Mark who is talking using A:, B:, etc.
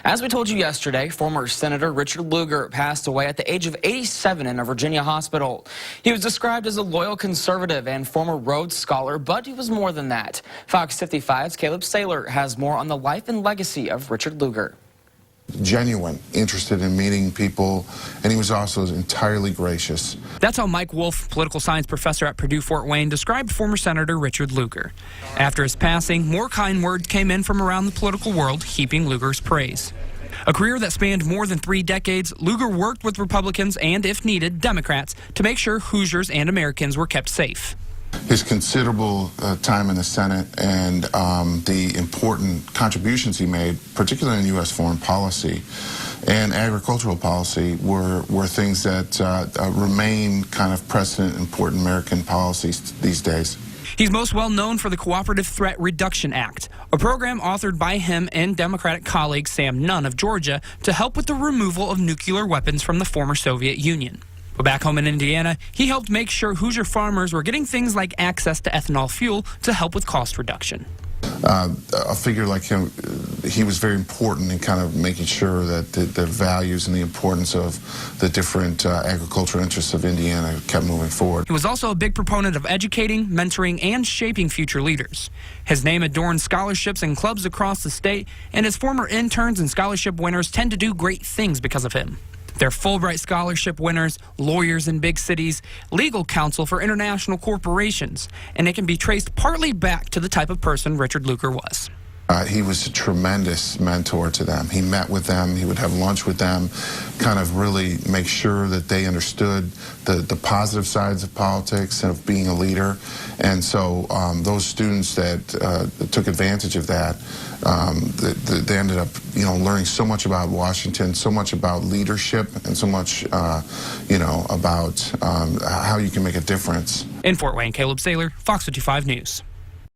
A: As we told you yesterday, former Senator Richard Lugar passed away at the age of 87 in a Virginia hospital. He was described as a loyal conservative and former Rhodes Scholar, but he was more than that. Fox 55's Caleb Saylor has more on the life and legacy of Richard Lugar.
B: Genuine, interested in meeting people, and he was also entirely gracious.
C: That's how Mike Wolf, political science professor at Purdue Fort Wayne, described former Senator Richard Lugar. After his passing, more kind words came in from around the political world, heaping Lugar's praise. A career that spanned more than 3 decades, Lugar worked with Republicans and, if needed, Democrats to make sure Hoosiers and Americans were kept safe.
B: His considerable time in the Senate and the important contributions he made, particularly in U.S. foreign policy and agricultural policy, were things that remain kind of precedent important American policies these days.
C: He's most well known for the Cooperative Threat Reduction Act, a program authored by him and Democratic colleague Sam Nunn of Georgia to help with the removal of nuclear weapons from the former Soviet Union. But back home in Indiana, he helped make sure Hoosier farmers were getting things like access to ethanol fuel to help with cost reduction.
B: A figure like him, he was very important in kind of making sure that the values and the importance of the different agricultural interests of Indiana kept moving forward.
C: He was also a big proponent of educating, mentoring, and shaping future leaders. His name adorns scholarships and clubs across the state, and his former interns and scholarship winners tend to do great things because of him. They're Fulbright Scholarship winners, lawyers in big cities, legal counsel for international corporations, and it can be traced partly back to the type of person Richard Lugar was.
B: He was a tremendous mentor to them. He met with them, he would have lunch with them, kind of really make sure that they understood the positive sides of politics and of being a leader. And so those students that took advantage of that, they ended up, learning so much about Washington, so much about leadership, and so much, about how you can make a difference.
C: In Fort Wayne, Caleb Saylor, Fox 55 News.